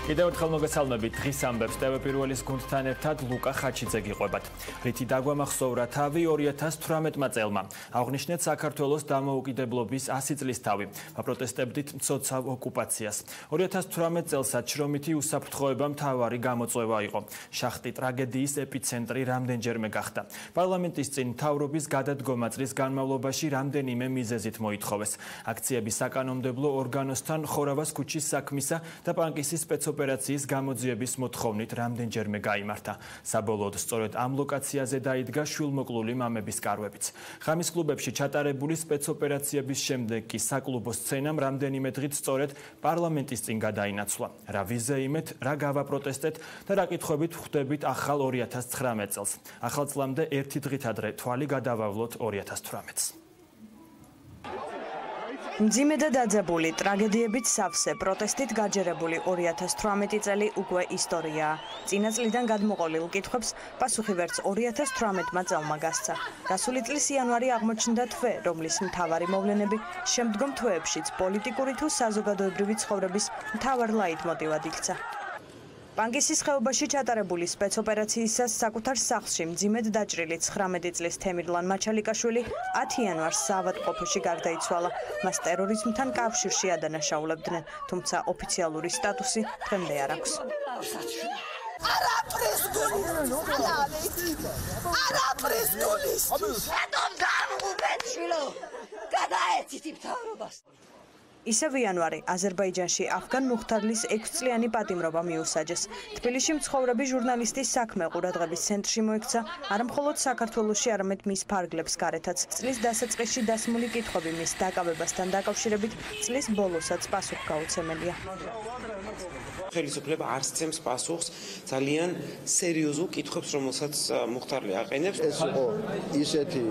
კიდევ ერთხელ მოგესალმებით. დღის ამბებს TV პირველის გუნდთან ერთად ლუკა ხაჩიძე გიყვებათ. რითი დაგვამახსოვრა თავი 2018 წელმა. აღნიშნეთ საქართველოს დამოუკიდებლობის 100 წლის თავი. ვაპროტესტებდით მცოცავ ოკუპაციას. 2018 წელსაც შრომითი უსაფრთხოება მთავარი გამოწვევა იყო. შახტი ტრაგედიის ეპიცენტრი რამდენჯერმე გახდა. პარლამენტის წინ მთავრობის გადადგომა წლის განმავლობაში რამდენიმე მიზეზით მოითხოვეს. აქციები საკანონმდებლო ორგანოსთან ხორავას ქუჩის საქმისა და პანკისის სპეცოპერაციის გამოძიების მოთხოვნით რამდენჯერმე გაიმართა. საბოლოოდ სწორედ ამ ლოკაციაზე დაიდგა შვილმოკლული მამების კარვებიც. ღამის კლუბებში ჩატარებული სპეცოპერაციების შემდეგ კი საკლუბო სცენამ რამდენიმე დღით სწორედ პარლამენტის წინ გადაინაცვლა. რა ვიზეიმეთ, რა გავაპროტესტეთ და რა კითხვებით ხვდებით ახალ 2019 წელს. ახალ წლამდე ერთი დღით ადრე თვალი გადავავლოთ 2018-ს. მძიმე და დაძაბული ტრაგედიებით სავსე პროტესტით გაჯერებული 2018 წელი უკვე ისტორიაა. წინა წლიდან გადმოყოლილ კითხვებს პასუხი ვერც 2018 წელმა გასცა. გასული წლის იანვარი აღმოჩნდა თვე, რომლის მთავარი მოვლენები შემდგომ თვეებშიც პოლიტიკური თუ საზოგადოებრივი ცხოვრების მთავარ ლაიტმოტივად იქცა. პანკისის ხეობაში ჩატარებული სპეცოპერაციისას საკუთარ სახლში მძიმედ დაჭრილი 19 წლის თემირლან მაჩალიკაშვილი 10 იანვარს საავადმყოფოში გარდაიცვალა. მას ტერორიზმთან კავშირში ადანაშაულებდნენ, თუმცა ოფიციალური სტატუსი დღემდე არ აქვს. ისევ იანვარი აზერბაიჯანში αφგან მუხთარლის 6 წლიანი პატიმრობა მიუსაჯეს. თბილისში მცხოვრები ჟურნალისტის საქმე ყურადღების ცენტრში მოექცა არა მხოლოდ საქართველოში, არამედ მის ფარგლებს გარეთაც. წლის დასაწყისში დასმული კითხვები მის დაკავებასთან დაკავშირებით წლის ბოლოსაც პასუხგაუცემელია. ხელისუფლება არ სცემს პასუხს ძალიან სერიოზულ კითხვებს, რომელსაც მუხთარლი აყენებს. ეს იყო ისეთი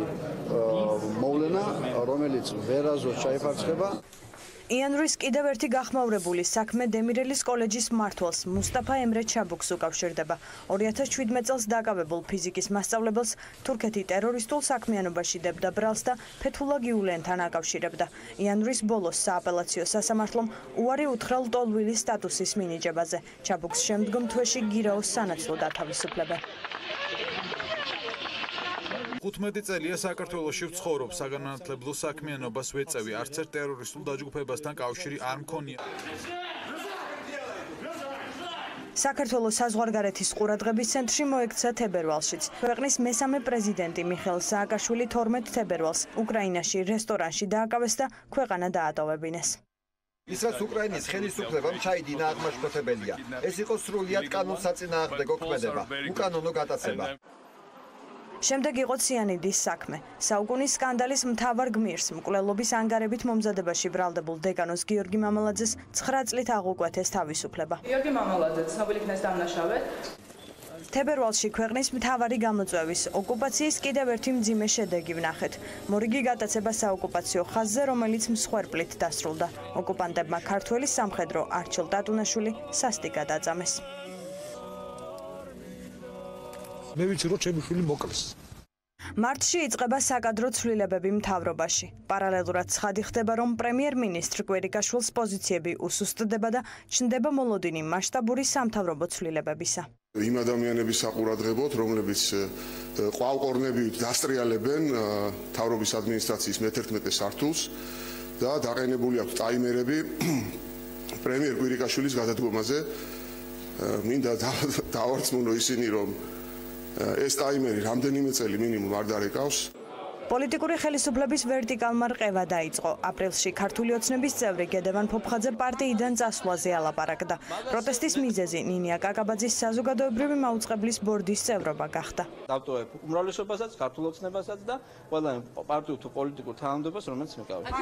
მოვლენა, რომელიც ვერაზოს ჩაიფარცხება. იანვრის კიდევ ერთი გახმაურებული საქმე დემირელის კოლეჯის მმართველს მუსტაფა ემრე ჩაბუქს უკავშირდება. 2017 წელს დაკავებულ ფიზიკის მასწავლებელს თურქეთი ტერორისტულ საქმიანობაში დებდა ბრალს და ფეთულა გიულენთან აკავშირებდა. იანვრის ბოლოს სააპელაციო სასამართლომ უარი უთხრა ლტოლვილის სტატუსის მინიჭებაზე. ჩაბუქს შემდგომ თვეში გირაოს სანაცვლოდ ათავისუფლებენ. 15 წელია საქართველოში ვცხოვრობ, საგანმანათლებლო საქმიანობას ვეწევი, არც ერთ ტერორისტულ დაჯგუფებასთან კავშირი არ მქონია. საქართველოს საზღვარგარეთის ყურადღების ცენტრში მოექცა თებერვალშიც. ქვეყნის მესამე პრეზიდენტი მიხეილ სააკაშვილი 12 თებერვალს უკრაინაში რესტორანში დააკავეს და ქვეყანა დაატოვებინეს. ის რაც უკრაინის ხელისუფლებამ ჩაიდინა აღმაშფოთებელია. ეს იყო სრულიად კანონსაწინააღმდეგო ქმედება, უკანონო გატაცება. შემდეგ იყო ციანიდის საქმე. საუკუნის სკანდალის მთავარ გმირს მკვლელობის ანგარებით მომზადებაში ბრალდებულ დეკანოს გიორგი მამალაძეს 9 წლით აღუკვეთეს თავისუფლება. გიორგი მამალაძე ცნობილი იქნეს დამნაშავედ. თებერვალში ქვეყნის მთავარი გამოწვევის ოკუპაციის კიდევ ერთი მძიმე შედეგი ვნახეთ. მორიგი გატაცება საოკუპაციო ხაზზე, რომელიც მსხვერპლით დასრულდა. ოკუპანტებმა ქართველი სამხედრო არჩილ ტატუნაშვილი სასტიკად აწამეს. მე ვიცი რომ ჩემი შვილი მოკლეს. მარტში იწყება საკადრო ცვლილებები მთავრობაში. პარალელურად ცხადი ხდება, რომ პრემიერ-მინისტრ კვირიკაშვილის პოზიციები უსუსტდება და ჩნდება მოლოდინი მასშტაბური სამთავრობო ცვლილებებისა. იმ ადამიანების საყურადღებოდ, რომლებიც ყვალყორნებით დასტრიალებენ მთავრობის ადმინისტრაციის მე-11 სართულს და დაყენებული აქვს ტაიმერები პრემიერ კვირიკაშვილის გადადგომაზე. მინდა დავარწმუნო ისინი, რომ ეს ტაიმერი რამდენიმე წელი მინიმუმ არ დარეკავს. პოლიტიკური ხელისუფლების ვერტიკალმა რყევა დაიწყო. აპრილში ქართული ოცნების წევრი გედევან ფოფხაძე პარტიიდან წასვლაზე ალაპარაკდა. პროტესტის მიზეზი ნინია კაკაბაძის საზოგადოებრივი მაუწყებლის ბორდის წევრობა გახდა. დავტოვებ უმრავლესობასაც, ქართულ ოცნებასაც და ყველა პარტიულ თუ პოლიტიკურ თანამდებობას, რომელიც მეკავებს.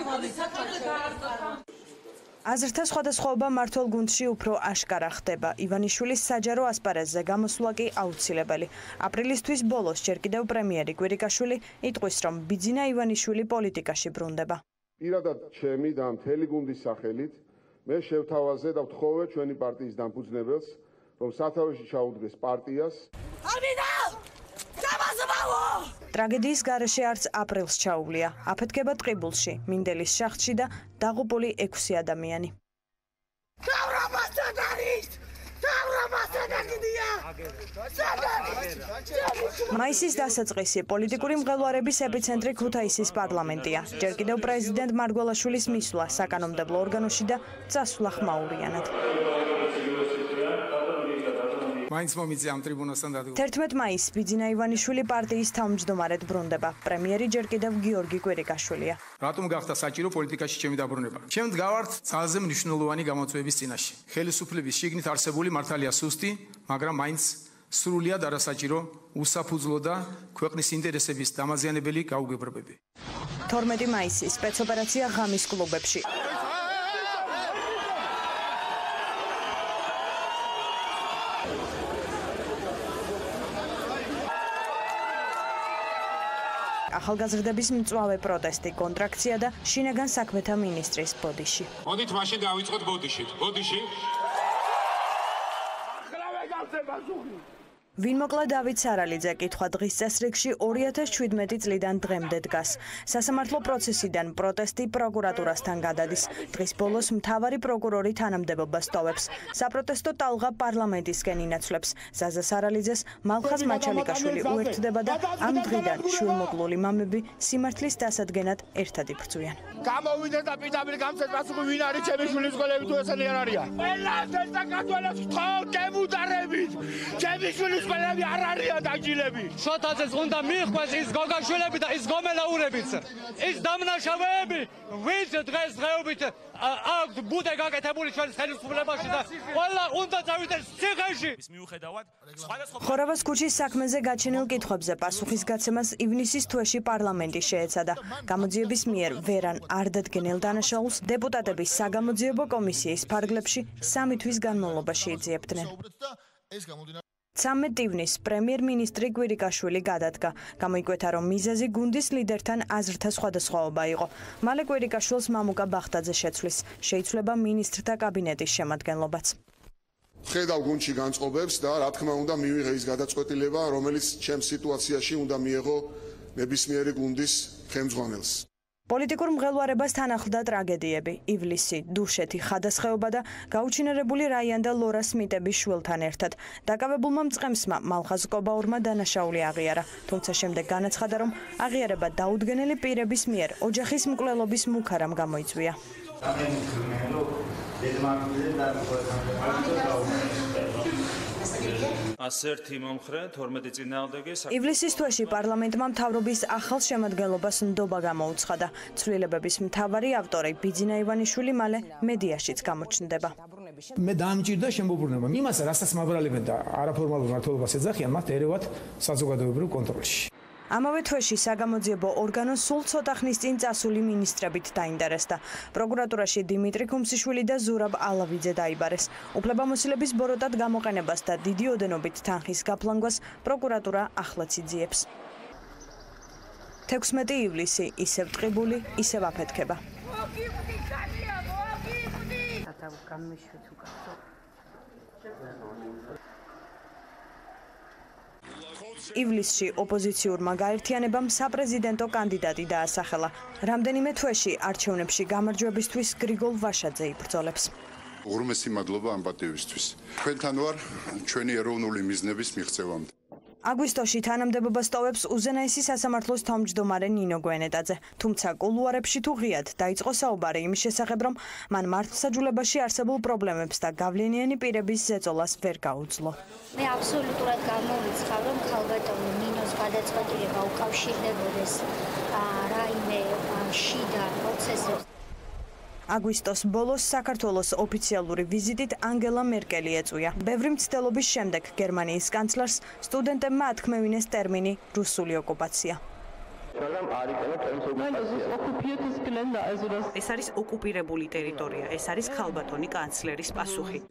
აზრთა სხვადასხვაობა მართლ გუნდში უფრო აშკარა ხდება. ივანიშვილის საჯარო ასპარეზზე გამოსვლა კი აუცილებელი. აპრილისთვის ბოლოს ჯერ კიდევ პრემიერი კვირიკაშვილი იტყვის, რომ ბიძინა ივანიშვილი პოლიტიკაში ბრუნდება. პირადად ჩემი და მთელი გუნდის სახელით მე შევთავაზე და ვთხოვე ჩვენი პარტიის დამფუძნებელს, რომ სათავეში ჩაუდგეს პარტიას. ტრაგედიის გარეშე არც აპრილს ჩაუვლია. აფეთქება ტყიბულში, მინდელის შახტში და დაღუპული 6 ადამიანი. მაისის დასაწყისი პოლიტიკური მღელვარების ეპიცენტრი ქუთაისის პარლამენტია. ჯერ კიდევ პრეზიდენტ მარგველაშვილის მისვლა საკანონმდებლო ორგანოში და წასვლა ხმაურიანად. 11 მაისს ბიძინა ივანიშვილი პარტიის თავმჯდომარედ ბრუნდება. პრემიერი ჯერ კიდევ გიორგი კვირიკაშვილია. რატომ გახდა საჭირო პოლიტიკაში ჩემი დაბრუნება? ჩემ დგავართ ძალზე მნიშვნელოვანი გამოწვევების წინაშე. ხელისუფლების შიგნით არსებული მართალია სუსტი, მაგრამ მაინც სრულიად არასაჭირო, უსაფუძვლო და ქვეყნის ინტერესების დამაზიანებელი გაუგებრობები. 12 მაისის სპეცოპერაცია ღამის კლუბებში. ახალგაზრდების მწვავე პროტესტი, კონტრაქცია და შინაგან საქმეთა მინისტრის ბოდიში. მოდით მაშინ დავიწყოთ ბოდიშით. ბოდიში. ვინ მოკლა დავით სარალიძე კითხვა დღის წესრიგში 2017 წლიდან დღემდე დგას. სასამართლო პროცესიდან პროტესტი პროკურატურასთან გადადის. დღის ბოლოს მთავარი პროკურორი თანამდებობას ტოვებს. საპროტესტო ტალღა პარლამენტისკენ ინაცვლებს. ზაზა სარალიძეს მალხაზ მაჩალიკაშვილი უერთდება და ამ დღიდან შვილმოკლული მამები სიმართლის დასადგენად ერთად იბრძვიან. გამოვიდნენ და პირდაპირ გამცეთ პასუხი ვინ არის ჩემი შვილის გოლები თუ ესენი არ არიან. ყველას და კათოლიკოს გემუდარებით. ჩემი შვილის ყველები არ არიან დაჯილები. შოთაძეს უნდა მიხვდეს ის გოგაშვილები და ის გომელაურებიც. ის დამნაშავეები, ვინც დღესდღეობით აქვთ ბუდე გაკეთებული ჩვენს ხელისუფლებაში და ყველა უნდა წავიდეს ციხეში. ხორავას ქუჩის საქმეზე გაჩენილ კითხვებზე პასუხის გაცემას ივნისის თვეში პარლამენტი შეეცადა. გამოძიების მიერ ვერან არ დადგენილ დანაშაულს დეპუტატების საგამოძიებო კომისიის ფარგლებში 3 თვის განმავლობაში იძიებდნენ. 13 ივნის პრემიერ-მინისტრი კვირიკაშვილი გადადგა. გამოიკვეთა, რომ მიზეზი გუნდის ლიდერთან აზრთა სხვადასხვაობა იყო. მალე კვირიკაშვილს მამუკა ბახტაძე შეცვლის. შეიცვლება მინისტრთა კაბინეტის შემადგენლობაც. ხედავ გუნდში განწყობებს და რა თქმა უნდა მივიღე ის გადაწყვეტილება, რომელიც ჩემს სიტუაციაში უნდა მიეღო ნებისმიერი გუნდის ხელმძღვანელს. პოლიტიკურ მღელვარებას თან ახლდა ტრაგედიები. ივლისი, დუშეთი, ხადასხეობა და გაუჩინარებული რაიან და ლორა სმიტების შვილთან ერთად. დაკავებულმა მწყემსმა მალხაზ კობაურმა დანაშაული აღიარა. თუმცა შემდეგ განაცხადა, რომ აღიარება დაუდგენელი პირების მიერ ოჯახის მკვლელობის მუქარამ გამოიწვია. ივლისის თვეში პარლამენტმა მთავრობის ახალ შემადგენლობას ნდობა გამოუცხადა. ცვლილებების მთავარი ავტორი ბიძინა ივანიშვილი მალე მედიაშიც გამოჩნდება. მე დაამჭირდა შემოbrunება. იმას, რასაც მაბრალებენ და არაფორმალურ მმართველობას ეძახიან, მათ ერევათ საზოგადოებრივ კონტროლში. ამავე თვეში საგამოძიებო ორგანო სულ ცოტა ხნის წინ წასული მინისტრებით დაინტერესდა. პროკურატურაში დიმიტრი ქუმსიშვილი და ზურაბ ალავიძე დაიბარეს. უფლებამოსილების ბოროტად გამოყენებას და დიდი ოდენობით თანხის გაფლანგვას პროკურატურა ახლაც იძიებს. 16 ივლისი ისევ ტყიბული, ისევ აფეთქება. ივლისში ოპოზიციურმა გაერთიანებამ საპრეზიდენტო კანდიდატი დაასახელა. რამდენიმე თვეში არჩევნებში გამარჯვებისთვის გრიგოლ ვაშაძე იბრძოლებს. უღრმესი მადლობა ამ პატივისთვის. თქვენთან ვარ ჩვენი ეროვნული მიზნების მიღწევამდე. აგვისტოში თანამდებობას ტოვებს უზენაესი სასამართლოს თავმჯდომარე ნინო გვენეტაძე. თუმცა კულუარებში თუ ღიად დაიწყო საუბარი იმის შესახებ, რომ მან მართლმსაჯულებაში არსებულ პრობლემებს და გავლენიანი პირების ზეწოლას ვერ გაუძლო. მე აბსოლუტურად გამოვიცხავ, რომ ქალბატონი ნინოს გადაწყვეტილება უკავშირდებოდეს რაიმე შიდა პროცესებს. აგვისტოს ბოლოს საქართველოს ოფიციალური ვიზიტით ანგელა მერკელი ეწვია. ბევრი მცდელობის შემდეგ გერმანიის კანცლერს სტუდენტებმა ათქმევინეს ტერმინი რუსული ოკუპაცია. ეს არის ოკუპირებული ტერიტორია, ეს არის ქალბატონი კანცლერის პასუხი.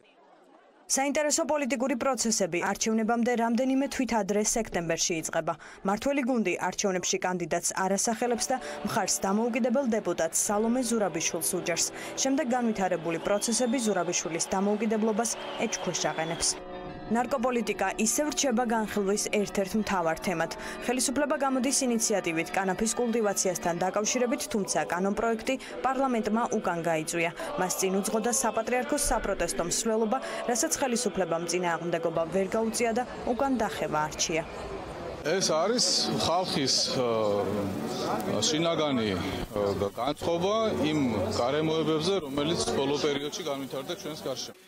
საინტერესო პოლიტიკური პროცესები არჩევნებამდე რამდენიმე თვით ადრე სექტემბერში იწყება. მართველი გუნდი არჩევნებში კანდიდატს არ ასახელებს და მხარს დამოუკიდებელ დეპუტატს სალომე ზურაბიშვილს უჯერს. შემდეგ განვითარებული პროცესები ზურაბიშვილის დამოუკიდებლობას ეჭქვეშ აყენებს. ნარკოპოლიტიკა ისევ რჩება განხილვის ერთ-ერთ მთავარ თემად. ხელისუფლება გამოდის ინიციატივით კანაფის კულტივაციასთან დაკავშირებით, თუმცა კანონპროექტი პარლამენტმა უკან გაიწვია. მას წინ უძღოდა საპატრიარქოს საპროტესტო მსვლელობა, რასაც ხელისუფლებამ წინააღმდეგობა ვერ გაუწია და უკან დახევა არჩია. ეს არის ხალხის შინაგანი განწყობა იმ გარემოებებზე, რომელიც ბოლო პერიოდში განვითარდა ჩვენს გარშემო.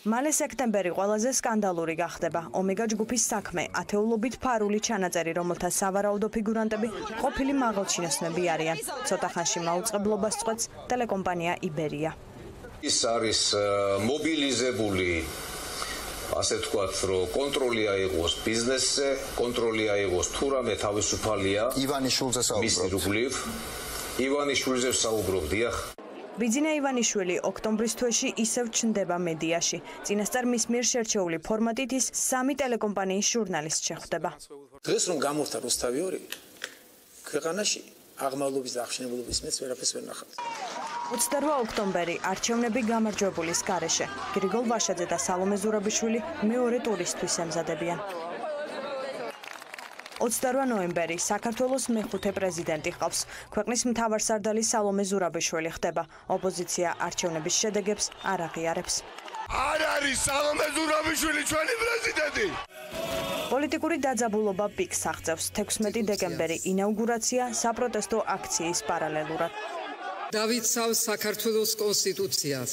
მალე სექტემბერი ყველაზე სკანდალური გახდება. ომეგა ჯგუფის საქმე, ათეულობით ფარული ჩანაწერი, რომელთა სავარაუდო ფიგურანტები ყოფილი მაღალჩინოსნები არიან. ცოტა ხანში მაუწყებლობას წყვეტს ტელეკომპანია იბერია. ის არის მობილიზებული, ასე ვთქვათ, რომ კონტროლი აიღოს ბიზნესზე, კონტროლი აიღოს თუ რამე თავისუფალია. ივანიშვილზე საუბრობთ. ივანიშვილზე საუბრობ, დიახ. ბიძინა ივანიშვილი ოქტომბრის თვეში ისევ ჩნდება მედიაში. წინასწარ მის მიერ შერჩეული ფორმატით ის 3 ტელეკომპანიის ჟურნალისტს შეხვდება. დღეს რომ გამოვხდა რუსთავი 2, ქვეყანაში აღმავლობის და აღშენებულობის მეც ვერაფერს ვერ ნახავთ. 28 ოქტომბერი არჩევნები გამარჯვებულის გარეშე. გრიგოლ ვაშაძე და სალომე ზურაბიშვილი მეორე ტურისთვის ემზადებიან. 28 ნოემბერი საქართველოს მეხუთე პრეზიდენტი ყავს. ქვეყნის მთავარსარდალი სალომე ზურაბიშვილი ხდება. ოპოზიცია არჩევნების შედეგებს არ აღიარებს. არ არის სალომე ზურაბიშვილი ჩვენი პრეზიდენტი. პოლიტიკური დაძაბულობა პიკს აღწევს. 16 დეკემბერი ინაუგურაცია საპროტესტო აქციის პარალელურად. დავიცავს საქართველოს კონსტიტუციას.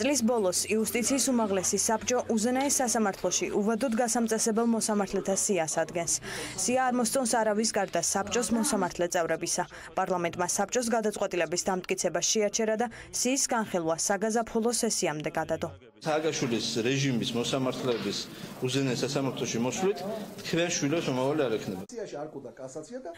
წლის ბოლოს იუსტიციის უმაღლესი საბჭო უზენაეს სასამართლოში უვადოდ გასამწესებელ მოსამართლეთა სიას ადგენს. სია არ მოსწონს არავის გარდა საბჭოს მოსამართლე წევრებისა. პარლამენტმა საბჭოს გადაწყვეტილების დამტკიცება შეაჩერა და სიის განხილვა საგაზაფხულო სესიამდე გადადო. სააკაშვილის რეჟიმის მოსამართლეების უზენაეს სასამართლოში მოსვლით თქვენ შვილებს მომავალი არ ექნება.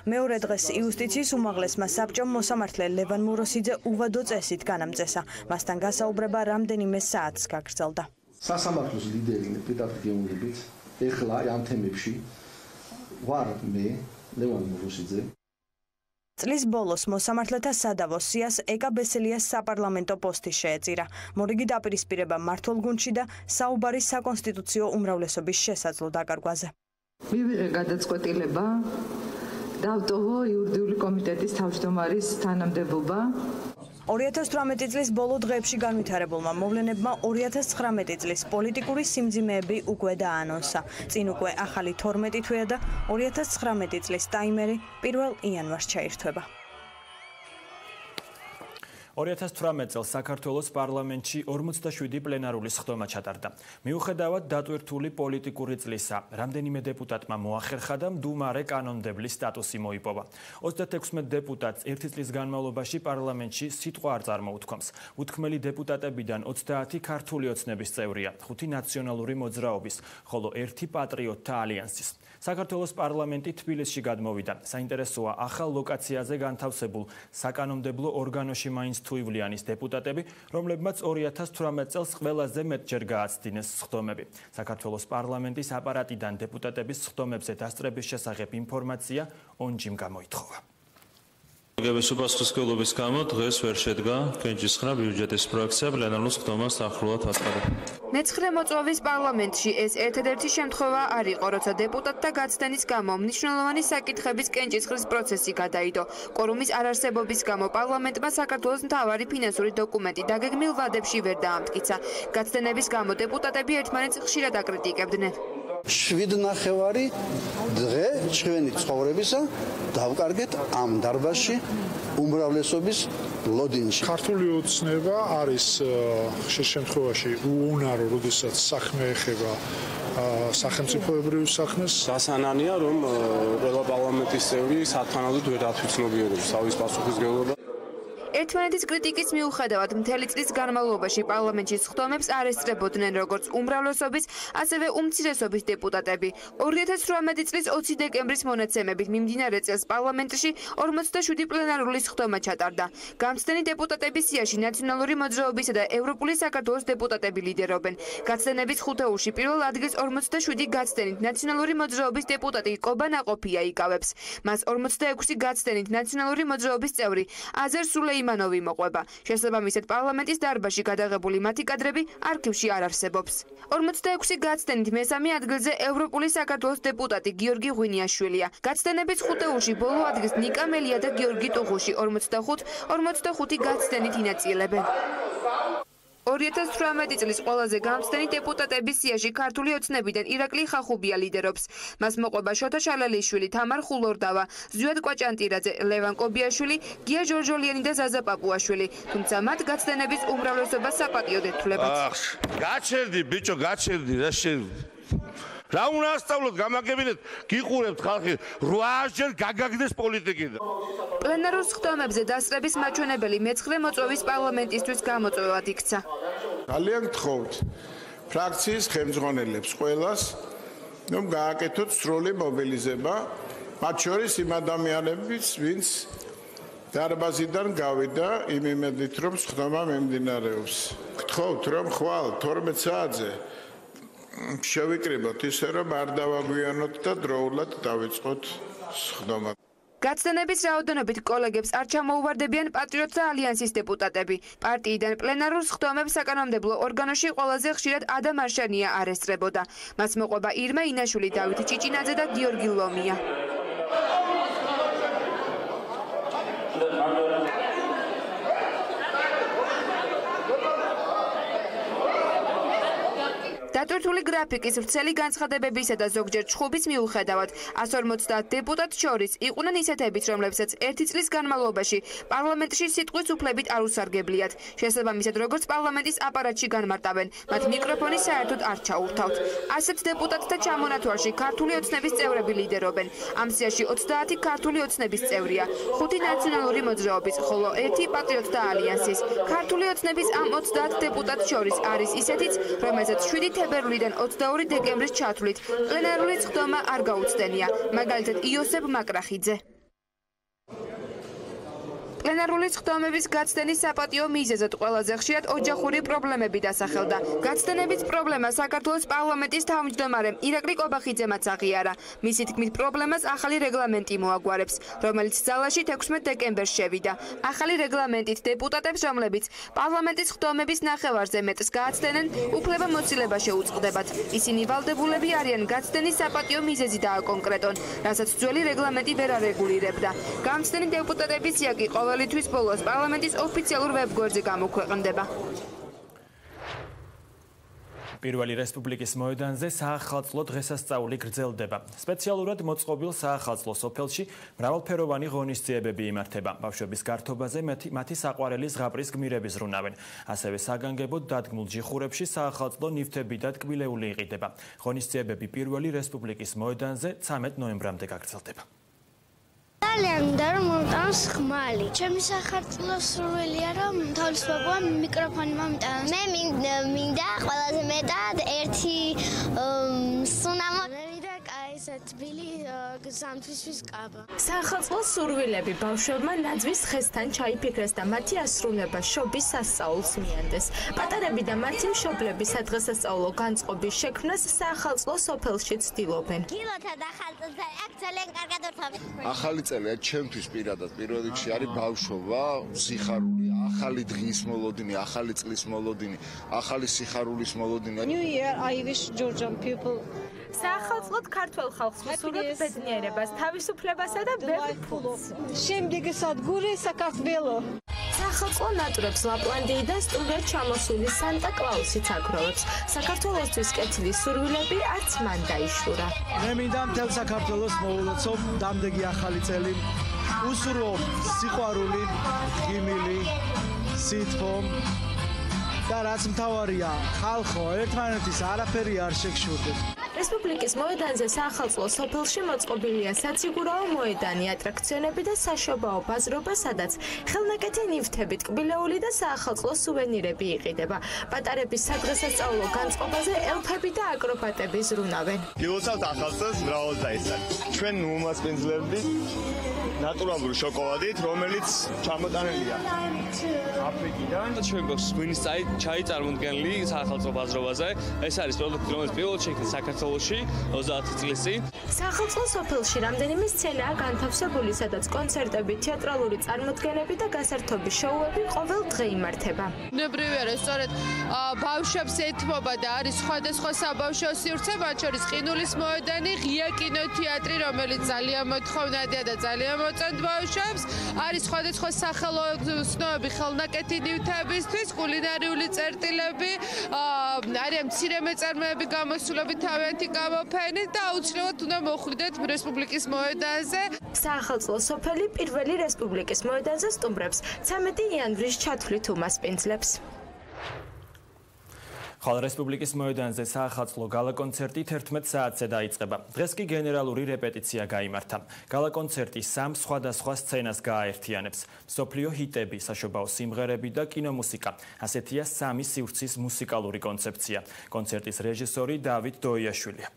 მეორე დღეს იუსტიციის უმაღლესმა საბჭომ მოსამართლე ლევან მუროსიძე უვადო წესით განამწესა. მასთან გასაუბრება რამდენიმე საათს გაგრძელდა. სასამართლოს ლიდერი პიტარ გეუნებით ეხლა ამ თემებში ვარ მე ლევან მუროსიძე. წლის ბოლოს მოსამართლეთა სადავო სიას ეკა ბესელიას საპარლამენტო პოსტი შეეწირა. მორიგი დაპირისპირება მმართველ გუნდში და საუბარი საკონსტიტუციო უმრავლესობის შესაძლო დაკარგვაზე. მივიღე გადაწყვეტილება დავტოვო იურიდიული კომიტეტის თავმჯდომარის თანამდებობა. 2018 წლის ბოლო დღეებში განვითარებულმა მოვლენებმა 2019 წლის პოლიტიკური სიმძიმეები უკვე დაანონსა. წინ უკვე ახალი 12 თვეა და 2019 წლის ტაიმერი 1 იანვარს ჩაირთვება. 2018 წელს საქართველოს პარლამენტში 47 პლენარული სხდომა ჩატარდა. მიუხედავად დატვირთული პოლიტიკური წლისა, რამდენიმე დეპუტატმა მოახერხა და მდუმარე კანონმდებლის სტატუსი მოიპოვა. 36 დეპუტატს ერთი წლის განმავლობაში პარლამენტში სიტყვა არ წარმოუთქვამს. უთქმელი დეპუტატებიდან 30 ქართული ოცნების წევრია, 5 ნაციონალური მოძრაობის, ხოლო 1 პატრიოტთა ალიანსის. საქართველოს პარლამენტი თბილისში გადმოვიდა. საინტერესოა ახალ ლოკაციაზე განთავსებულ საკანონმდებლო ორგანოში მაინც თუ ივლიანის დეპუტატები, რომლებმაც 2018 წელს ყველაზე მეტჯერ გააცდინეს სხდომები. საქართველოს პარლამენტის აპარატიდან დეპუტატების სხდომებზე დასწრების შესახებ ინფორმაცია ონჯიმ გამოითხოვა. გეგმის უპასუხისმგებლობის გამო დღეს ვერ შედგა კენჭისხრა ბიუჯეტის პროექტზე პლენარულ სხდომას დაახლოებით აწყდა. მეცხრე მოწვევის პარლამენტში ეს ერთადერთი შემთხვევა არ იყო, როცა დეპუტატთა გაცდენის გამო მნიშვნელოვანი საკითხების კენჭისხრის პროცესი გადაიდო. კვორუმის არარსებობის გამო პარლამენტმა საქართველოს მთავარი ფინანსური დოკუმენტი დაგეგმილ ვადებში ვერ დაამტკიცა. გაცდენების გამო დეპუტატები ერთმანეთს ხშირად აკრიტიკებდნენ. 7.5 დღე ჩვენი ცხოვრებისა დავკარგეთ ამ დარბაზში უმრავლესობის ლოდინში. ქართული ოცნება არის ხშირ შემთხვევაში უუნარო, როდესაც საქმე ეხება სახელმწიფოებრივ საქმეს. დასანანია, რომ ყველა პარლამენტის წევრი სათანადოდ ვერ ათვისნობიერებს თავის პასუხისმგებლობას. ერთმანეთის კრიტიკის მიუხედავად მთელი წლის განმავლობაში პარლამენტში სხდომებს არ ესწრებოდნენ როგორც უმრავლესობის, ასევე უმცირესობის დეპუტატები. 2018 წლის 20 დეკემბრის მონაცემებით მიმდინარე წელს პარლამენტში 47 პლენარული სხდომა ჩატარდა. გამცდენი დეპუტატების სიაში ნაციონალური მოძრაობისა და ევროპული საქართველოს დეპუტატები ლიდერობენ. გაცდენების ხუთეულში პირველ ადგილს 47 გაცდენით ნაციონალური მოძრაობის დეპუტატი კობა ნაყოფია იკავებს. მას 46 გაცდენით ნაციონალური მოძრაობის წევრი აზერ სულეიმანი ივანოვი მოყვება. შესაბამისად, პარლამენტის დარბაზში გადაღებული მათი კადრები არქივში არ არსებობს. 46 გაცდენით მესამე ადგილზე ევროპული საქართველოს დეპუტატი გიორგი ღვინიაშვილია. გაცდენების ხუთეულში ბოლო ადგილს ნიკა მელია და გიორგი ტუღუში 45 გაცდენით ინაწილებენ. 2018 წლის ყველაზე გამცდენი დეპუტატების სიაში ქართული ოცნებიდან ირაკლი ხახუბია ლიდერობს. მას მოყვება შოთა შალალიშვილი, თამარ ხულორდავა, ზვიად კვაჭანტირაძე, ლევან კობიაშვილი, გია ჟორჟოლიანი და ზაზა პაპუაშვილი. თუმცა მათ გაცდენების უმრავლესობა საპატიო დეთვლებათ. გაჩერდი ბიჭო, გაჩერდი რა რა უნდა ასწავლოთ, გამაგებინეთ, გიყურებთ ხალხი 8-ჯერ გაგაგდეს პოლიტიკიდან. პლენარულ სხდომებზე დასწრების მაჩვენებელი მეცხრე მოწვევის პარლამენტისთვის გამოწვევად იქცა. ძალიან გთხოვთ ფრაქციის ხელმძღვანელებს ყველას, რომ გააკეთოთ სრული მობილიზება, მათ შორის იმ ადამიანების, ვინც დარბაზიდან გავიდა იმ იმედით, რომ სხდომა მიმდინარეობს. გთხოვთ, რომ ხვალ 12 საათზე შევიკრიბოთ ისე, რომ არ დავაგვიანოთ და დროულად დავიწყოთ სხდომა. გაცდენების რაოდენობით კოლეგებს არ ჩამოუვარდებიან პატრიოტთა ალიანსის დეპუტატები. პარტიიდან პლენარულ სხდომებს საკანონმდებლო ორგანოში ყველაზე ხშირად ადამ არშანია არ ესწრებოდა. მას მოყვება ირმა ინაშვილი, დავით ჭიჭინაძე და გიორგი ლომია. დატვირთული გრაფიკის ვრცელი განცხადებებისა და ზოგჯერ ჩხუბის მიუხედავად 150 დეპუტატს შორის იყვნენ ისეთებიც, რომლებსაც 1 წლის განმავლობაში პარლამენტში სიტყვის უფლებით არ უსარგებლიათ. შესაბამისად, როგორც პარლამენტის აპარატში განმარტავენ, მათ მიკროფონი საერთოდ არ ჩაურთავთ. ასეთ დეპუტატთა ჩამონათვალში ქართული ოცნების წევრები ლიდერობენ. ამ სიაში 30 ქართული ოცნების წევრია, 5 ნაციონალური მოძრაობის, ხოლო 1 პატრიოტთა ალიანსის. ქართული ოცნების ამ 30 დეპუტატს შორის არის ისეთიც, რომელსაც 7 თებერვლიდან 22 დეკემბრის ჩათვლით პლენარული სხდომა არ გაუცდენია, მაგალითად იოსებ მაკრახიძე. პლენარული სხდომების გაცდენის საპატიო მიზეზად ყველაზე ხშირად ოჯახური პრობლემები დასახელდა. გაცდენების პრობლემა საქართველოს პარლამენტის თავმჯდომარემ ირაკლი კობახიძემაც აღიარა. მისი თქმით, პრობლემას ახალი რეგლამენტი მოაგვარებს, რომელიც ძალაში 16 დეკემბერს შევიდა. ახალი რეგლამენტით დეპუტატებს, რომლებიც პარლამენტის სხდომების ნახევარზე მეტს გააცდენენ, უფლებამოსილება შეუწყდებათ. ისინი ვალდებულები არიან გაცდენის საპატიო მიზეზი დააკონკრეტონ, რასაც ძველი რეგლამენტი ვერ არეგულირებდა. გამცდენი დეპუტატების სიაკი თვის ბოლოს პარლამენტის ოფიციალურ ვებგვერდზე გამოქვეყნდება. პირველი რესპუბლიკის მოედანზე საახალწლო დღესასწაული გრძელდება. სპეციალურად მოწყობილ საახალწლო სოფელში მრავალფეროვანი ღონისძიებები იმართება. ბავშვების გართობაზე მათი საყვარელი ზღაპრის გმირები ზრუნავენ. ასევე საგანგებოდ დადგმულ ჯიხურებში საახალწლო ნივთები და ტკბილეული იყიდება. ღონისძიებები პირველი რესპუბლიკის მოედანზე 13 ნოემბრამდე გაგრძელდება. ძალიან მინდა რომ მომტანოს ხმალი. ჩემი სახარწლო სურვილია რომ თავისუფლება მიკროფონი მომიტანოს. მე მინდა ყველაზე მეტად ერთი სუნამო თბილი ზამთრისთვის კაბა. სახალხო სურვილები ბავშვებმა ნაძვის ხესთან ჩაიფიქრეს და მათი ასრულება შობის სასწაულს მიანდეს. პატარები და მათი მშობლები სადღესასწაულო განწყობის შექმნას სახალხო სოფელში ცდილობენ. გილოთა და ხალხოთა აქ ძალიან კარგად ვთქვი. ახალი წელი ჩემთვის პირადად პირველ რიგში არის ბავშვობა, სიხარული, ახალი დღის მოლოდინი, ახალი წლის მოლოდინი, ახალი სიხარულის მოლოდინი. New year I wish Georgian people საახალწლოდ ქართველ ხალხს ვისურვებთ ბედნიერებას, თავისუფლებასა და ბევრ ფულს. შემდეგი სადგური საქართველო. საახალწლო ნატურებს ლაპლანდიიდან სტუმრად ჩამოსული სანტა კლაუსიც აგროვებს. საქართველოსთვის კეთილი სურვილები არც მან დაიშურა. მე მინდა მთელ საქართველოს მოულოცო დამდეგი ახალი წელი. უსურვო სიყვარული, ღიმილი, სითბო და რაც მთავარია, ხალხო ერთმანეთის არაფერი არ შეგშურდეთ. რესპუბლიკის მოედანზე საახალწლო სოფელში მოწყობილია საციგურაო მოედანი, ატრაქციონები და საშობაო ბაზრობა, სადაც ხელნაკეთი ნივთები, ტკბილეული და საახალწლო სუვენირები იყიდება. პატარების სადღესასწაულო განწყობაზე ელფები და აკრობატები ზრუნავენ. გილოცავთ ახალწელს მრავალ დღესაც. ჩვენ უმასპინძლები ნატურალური შოკოლადით, რომელიც ჩამოტანილია აფრიკიდან. ჩვენ გვაქვს ღვინის ჩაი წარმოდგენილი სახალხო ბაზრობაზე. ეს არის პროდუქტი, რომელიც პირველად შეიქმნა საქართველოში 30 წლის წინ. სახალხო სოფელში რამდენიმე სცენაა განთავსებული, სადაც კონცერტები, თეატრალური წარმოდგენები და გასართობი შოუები ყოველ დღე იმართება. ბუნებრივია, რომ სწორედ ბავშვებს ეთმობა და არის სხვადასხვა საბავშვო სივრცე, მათ შორის ყინულის მოედანი, ღია კინოთეატრი, რომელიც ძალიან მოთხოვნადია და ძალიან მოწონთ ბავშვებს. არის სხვადასხვა სახელოსნოები, ხელნაკეთი ნივთებისთვის, კულინარიული წერტილები, არიან მცირე მეწარმეები გამოსულები თავიანთი გამოფენით და აუცილებლად უნდა მოხვიდეთ რესპუბლიკის მოედანზე. საახალწლო სოფელი პირველი რესპუბლიკის მოედანზე სტუმრებს 13 იანვრის ჩათვლით უმასპინძლებს. ხალ რესპუბლიკის მოედანზე საახალწლო გალა კონცერტი 11 საათზე დაიწყება. დღეს კი გენერალური რეპეტიცია გაიმართა. გალა კონცერტი 3 სხვადასხვა სცენას გააერთიანებს. მსოფლიო ჰიტები, საშობაო სიმღერები და კინომუსიკა. ასეთია 3 სივრცის მუსიკალური კონცეფცია. კონცერტის რეჟისორი დავით დოიაშვილია.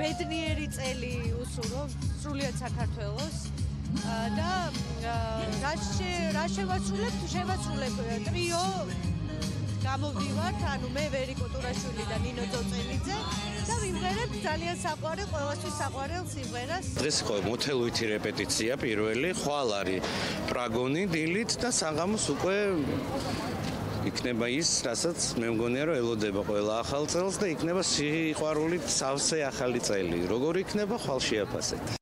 ბედნიერი წელი უსურვო სრულიად საქართველოს და რა შევასრულებ ტრიო გამოვდივართ, ანუ მე ვერიკო ტურაშვილი და ნინო ძოწენიძე და ვიმღერებ ძალიან საყვარელ, ყველასთვის საყვარელ სიმღერას. დღეს იყო მოთელვითი რეპეტიცია პირველი, ხვალ არის პრაგონი დილით და საღამოს უკვე იქნება ის, რასაც მე მგონია, რომ ელოდება ყველა ახალ წელს და იქნება სიყვარულით სავსე ახალი წელი. როგორ იქნება, ხვალ შეაფასეთ.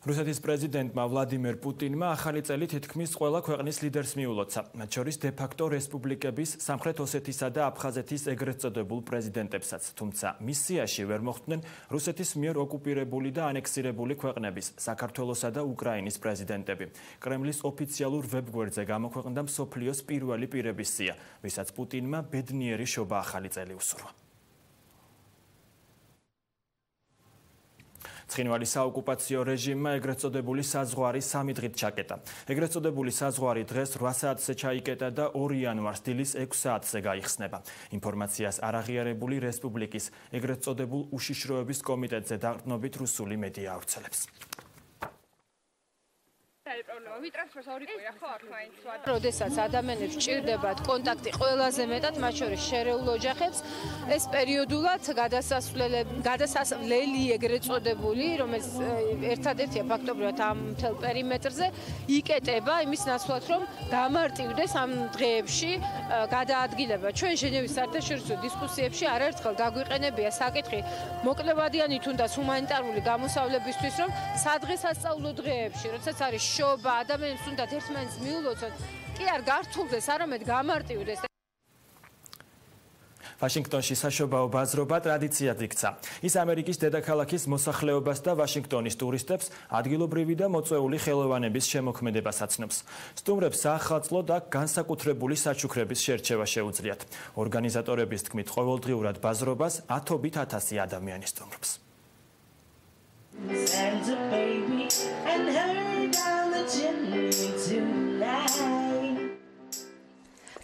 რუსეთის პრეზიდენტმა ვლადიმერ პუტინმა ახალი წელი თითქმის ყველა ქვეყნის ლიდერს მიულოცა, მათ შორის დე-ფაქტო რესპუბლიკების სამხრეთ ოსეთისა და აფხაზეთის ეგრეთ წოდებულ პრეზიდენტებსაც, თუმცა მის სიაში ვერ მოხვდნენ რუსეთის მიერ ოკუპირებული და ანექსირებული ქვეყნების, საქართველოსა და უკრაინის პრეზიდენტები. კრემლის ოფიციალურ ვებგვერდზე გამოქვეყნდა მსოფლიოს პირველი პირების სია, ვისაც პუტინმა ბედნიერი შობა ახალი წელი უსურვა. ცხინვალი საოკუპაციო რეჟიმმა ეგრეთ წოდებული საზღვარი 3 დღით ჩაკეტა. ეგრეთ წოდებული საზღვარი დღეს 8 საათზე ჩაიკეტა და 2 იანვარს დილის 6 საათზე გაიხსნება. ინფორმაციას არ აღიარებული რესპუბლიკის ეგრეთ წოდებულ უშიშროების კომიტეტზე დაყრდნობით რუსული მედია ავრცელებს. როდესაც ადამიანებს ჭირდებათ კონტაქტი ყველაზე მეტად, მათ შორის შერეულ ოჯახებს, ეს პერიოდულად გადასასვლელი ეგრეთ წოდებული, რომელიც ერთადერთია ფაქტობრივად ამ მთელ პერიმეტრზე იკეტება იმის ნაცვლად, რომ დამარტივდეს ამ დღეებში გადაადგილება. ჩვენ ჟენევის საერთაშორისო დისკუსიებში არაერთხელ დაგვიყენებია საკითხი მოკლებადიანი თუნდაც ჰუმანიტარული გამოსავლებისთვის, რომ სადღესასწაულო დღეებში, როდესაც არის შობა, ადამიანებს უნდათ ერთმანეთს მიულოცოთ, კი არ გართულდეს, არამედ გამარტივდეს. ვაშინგტონში საშობაო ბაზრობა ტრადიციად იქცა. ის ამერიკის დედაქალაქის მოსახლეობას და ვაშინგტონის ტურისტებს ადგილობრივი და მოწვეული ხელოვანების შემოქმედებას აცნობს. სტუმრებს საახალწლო და განსაკუთრებული საჩუქრების შერჩევა შეუძლიათ. ორგანიზატორების თქმით, ყოველდღიურად ბაზრობას 10,000 ადამიანი სტუმრობს.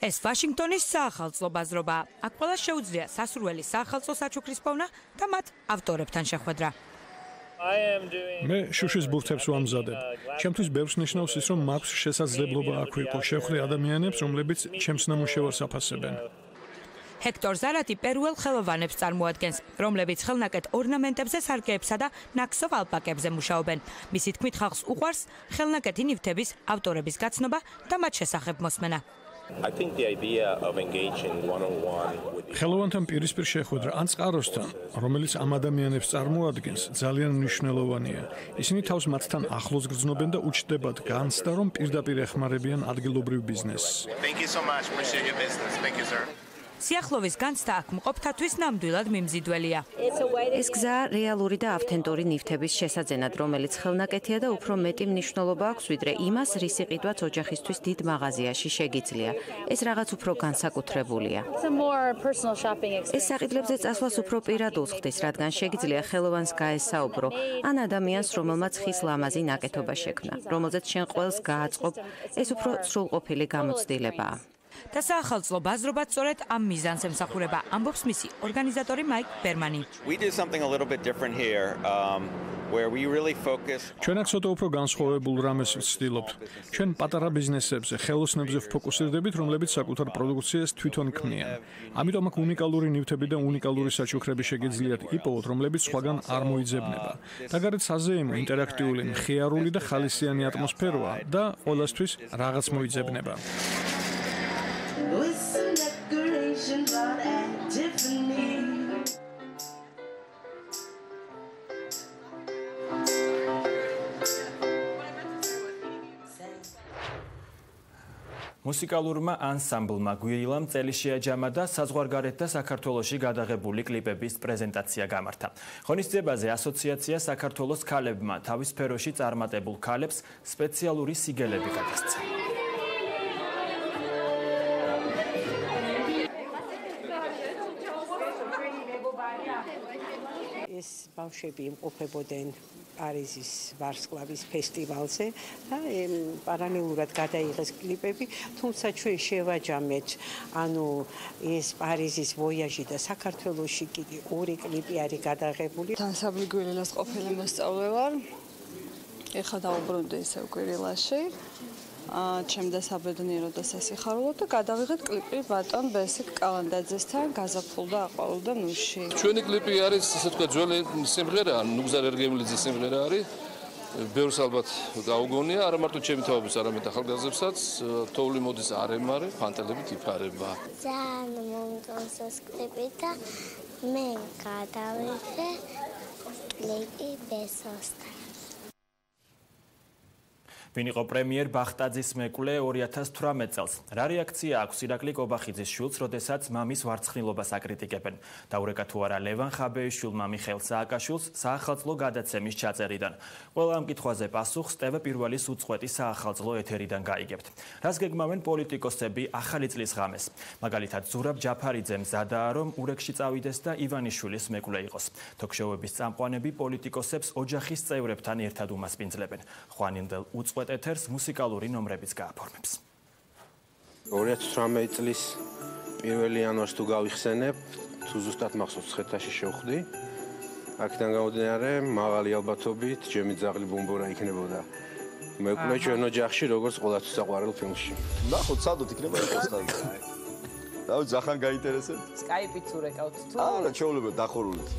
ეს ვაშინგტონის საახალწლო ბაზრობა. აქ ყველა შეუძლია სასურველი საახალწლო საჩუქრის პოვნა და მათ ავტორებთან შეხვედრა. მე შუშის ბურთებს ვამზადებ. ჩემთვის ბევრს ნიშნავს ის, რომ მაქვს შესაძლებლობა აქ ვიყო, შევხვდე ადამიანებს, რომლებიც ჩემს ნამუშევარს აფასებენ. ჰექტორ ზარატი პერუელ ხელოვანებს წარმოადგენს, რომლებიც ხელნაკეთ ორნამენტებზე, სარკეებსა და ნაქსოვ ალპაკებზე მუშაობენ. მისი თქმით, ხალხს უყვარს ხელნაკეთი ნივთების ავტორების გაცნობა და მათ შესახებ მოსმენა. ხელოვანთან პირისპირ შეხვედრა ან წყაროსთან, რომელიც ამ ადამიანებს წარმოადგენს, ძალიან მნიშვნელოვანია. ისინი თავს მათთან ახლოს გრძნობენ და უჩნდებათ განცდა, რომ პირდაპირ ეხმარებიან ადგილობრივ ბიზნესს. სიახლოვის განცდა აქ მყოფთათვის ნამდვილად მიმზიდველია. ეს გზა რეალური და ავთენტური ნივთების შესაძენად, რომელიც ხელნაკეთია და უფრო მეტი მნიშვნელობა აქვს, ვიდრე იმას, რის იყიდვაც ოჯახისთვის დიდ მაღაზიაში შეგიძლია. ეს რაღაც უფრო განსაკუთრებულია. ეს საყიდლებზე წასვლას უფრო პირადულს ხდის, რადგან შეგიძლია ხელოვანს გაესაუბრო, ან ადამიანს, რომელმაც ხის ლამაზი ნაკეთობა შექმნა, რომელზეც შენ ყველს გააწყობ, ეს უფრო სრულყოფილი გამოცდილებაა. და საახალწლო ბაზრობაც სწორედ ამ მიზანს ემსახურება, ამბობს მისი ორგანიზატორი მაიკ ბერმანი. ჩვენ აქ ცოტა უფრო განსხვავებულ რამეს ვცდილობთ. ჩვენ პატარა ბიზნესებზე, ხელოსნებზე ვფოკუსირდებით, რომლებიც საკუთარ პროდუქციას თვითონ ქმნიან. ამიტომ აქ უნიკალური ნივთები და უნიკალური საჩუქრები შეგიძლიათ იპოვოთ, რომლებიც სხვაგან არ მოიძებნება. და გარეთ საზეიმო, ინტერაქტიული, მხიარული და ხალისიანი ატმოსფეროა და ყველასთვის რაღაც მოიძებნება. Listen, decorations on at Tiffany. მუსიკალურმა ანსამბლმა გვირილამ წელი შეაჯამა და საზღვარგარეთ და საქართველოში გადაღებული კლიპების პრეზენტაცია გამართა. ღონისძიებაზე ასოციაცია საქართველოს ქალებმა თავის სფეროში წარმატებულ ქალებს სპეციალური სიგელები გადასცა. ეს ბავშვები იმყოფებოდნენ პარიზის ვარსკვლავის ფესტივალზე და პარალელურად გადაიღეს კლიპები, თუმცა ჩვენ შევაჯამეთ, ანუ ეს პარიზის ვოიაჟი და საქართველოში კიდე ორი კლიპი არის გადაღებული. ანსამბლი გვირილას ყოფილი მოსწავლე ვარ. ეხლა დავუბრუნდი ისევ გვირილაში. ჩემ დასაბედნიერო და სასიხარულო და გადავიღეთ კლიპი ბატონ ბესიკ კალანდაძესთან გაზაფხულდა აყვავილდა ნუში. ჩვენი კლიპი არის ესე ვთქვათ ძველი სიმღერა, ნუგზარ ერგემლიძის სიმღერა არის. ბევრს ალბათ გაუგონია, არა მარტო ჩემი თაობის, არამედ ახალგაზრდებსაც, თოვლი მოდის არემარე, ფანტელებით იფარება. ძალიან მომწონს ეს კლიპი და მე გადავიღე კლიპი ბესოსთან. ვინ იყო პრემიერ ბახტაძის მეკვლე 2018 წელს? რა რეაქცია აქვს ირაკლი კობახიძის შვილს, როდესაც მამის ვარცხნილობას აკრიტიკებენ? დაურეკა თუ არა ლევან ხაბეიშვილმა მიხეილ სააკაშვილს საახალწლო გადაცემის ჩაწერიდან? ყველა ამ კითხვაზე პასუხს ტევ პირველის უწყვეტი საახალწლო ეთერიდან გაიგებთ. რას გეგმავენ პოლიტიკოსები ახალი წლის ღამეს? მაგალითად ზურაბ ჯაფარიძემ მზადაა, რომ ურეკში წავიდეს და ივანიშვილის მეკვლე იყოს. თოქშოუების წამყვანები პოლიტიკოსებს ოჯახის წევრებთან ერთად უმასპინძლებენ. ხვანინდელ უწყვეტ ეთერს მუსიკალური ნომრებიც გააფორმებს. 2018 წლის 1 იანვარს თუ გავიხსენებ, თუ ზუსტად მახსოვს ცხეთაში შევხვდი. აქედან გამომდინარე, მაღალი ალბათობით ჩემი ძაღლი ბომბორა იქნებოდა. მეკვლე ჩვენ ოჯახში, როგორც ყოველთვის საყვარელ ფილმში. ნახოთ, სადოთ იქნება ეს ხალხი. დავით ზახან გაინტერესებთ? Skype-ით ურეკავთ თუ? არა, ჩაოლებეთ დახურულით.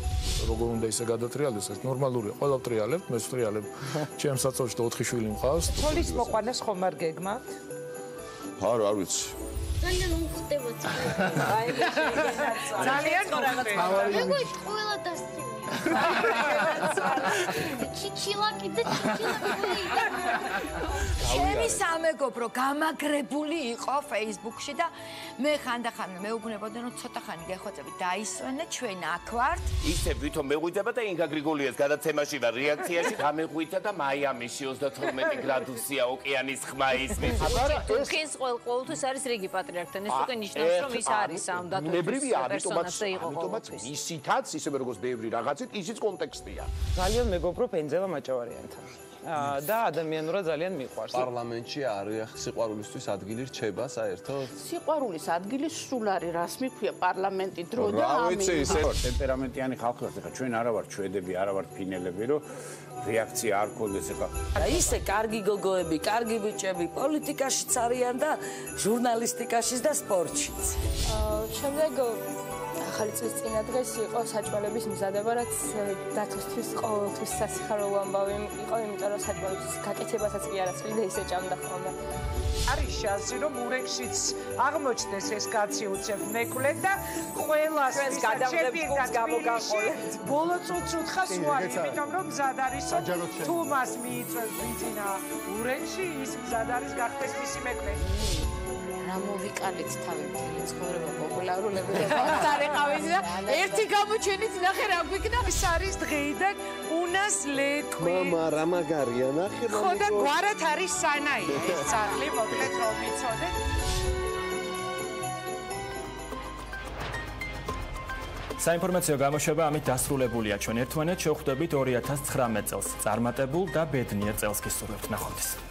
როგორ უნდა ისე გადატრიალდეს, ეს ნორმალურია. ყველა ტრიალებ, მე ვტრიალებ. ჩემს საწოლში 4 შვილი მყავს. თოლის მოყვანას ხომ არ გეგმავთ? არა, არ ვიცი. ძალიან უხდებოდ. ძალიან უხდებოდ. მეგოი ყველა დასწრია. ჩიჩილაკი და ჩიჩილაკი. ჩემი სამეგობრო გამაგრებული იყო Facebook-ში და მე ხანდახან მეუბნებოდნენ რომ ცოტა ხანი გეხვეწები დაისვენე ჩვენ აქ ვართ. ისე ვითომ მეღვიძება და ინგა გრიგოლიას გადაცემაში და რეაქციაში გამეღვიძა და მაიამიში 32 გრადუსია ოკეანის ხმა ისმის. ხის ყოველთვის არის რიგი პატრიარქთან. ეს უკვე ნიშნავს რომ ის არის ამ დათვისებრივი ამიტომაც ისითაც ისე როგორც ბევრი რაღაცით ისიც კონტექსტია. ძალიან მეგობრობ ენძელა მაჭავარიანთან. და ადამიანურად ძალიან მიყვარს. პარლამენტში არის სიყვარულისთვის ადგილი რჩება საერთოდ? სიყვარულის ადგილი სულ არის, რას მიქვია პარლამენტი დრო და რა ვიცი, ისე ტემპერამენტიანი ხალხი ვართ, ეხლა ჩვენ არა ვართ შვედები, არა ვართ ფინელები, რომ რეაქცია არ ქონდეს ეხლა. ისე კარგი გოგოები, კარგი ბიჭები პოლიტიკაშიც არიან და ჟურნალისტიკაშიც და სპორტშიც. შემდეგ ახალი წლის წინა დღეს იყო საჭმელების მზადება, რაც დათვისთვის ყოველთვის სასიხარულო ამბავი იყო, იმიტომ რომ საჭმელების გაკეთებასაც კი არა ცვლიდა, ისე ჭამდა ხოლმე. არის შანსი, რომ ურეკშიც აღმოჩნდეს ეს კაცი უცებ მეკვლე და ყველას გადამღებს გამოგახოლეთ. ბოლო წუთს უთხას უარი, იმიტომ რომ მზად არის, თუ მას მიიწევს ბიძინა ურეკში, ის მზად არის გახდეს მისი მეკვლე. რა მოვიკალით თავი მთელი ცხოვრება პოპულარულები და წარიყავით და ერთი გამოჩენით ნახე რა გვიქნა. ეს არის დღეიდან უნას ლეტყვი. მამა რა მაგარია ნახე. ხო და გვარად არის სანაია ეს ძაღლი მოკლედ რომ ვიცოდეთ. საინფორმაციო გამოშვება ამით დასრულებულია. ჩვენ ერთმანეთს შევხვდებით 2019 წელს წარმატებულ და ბედნიერ წელს გისურვებთ. ნახვამდის.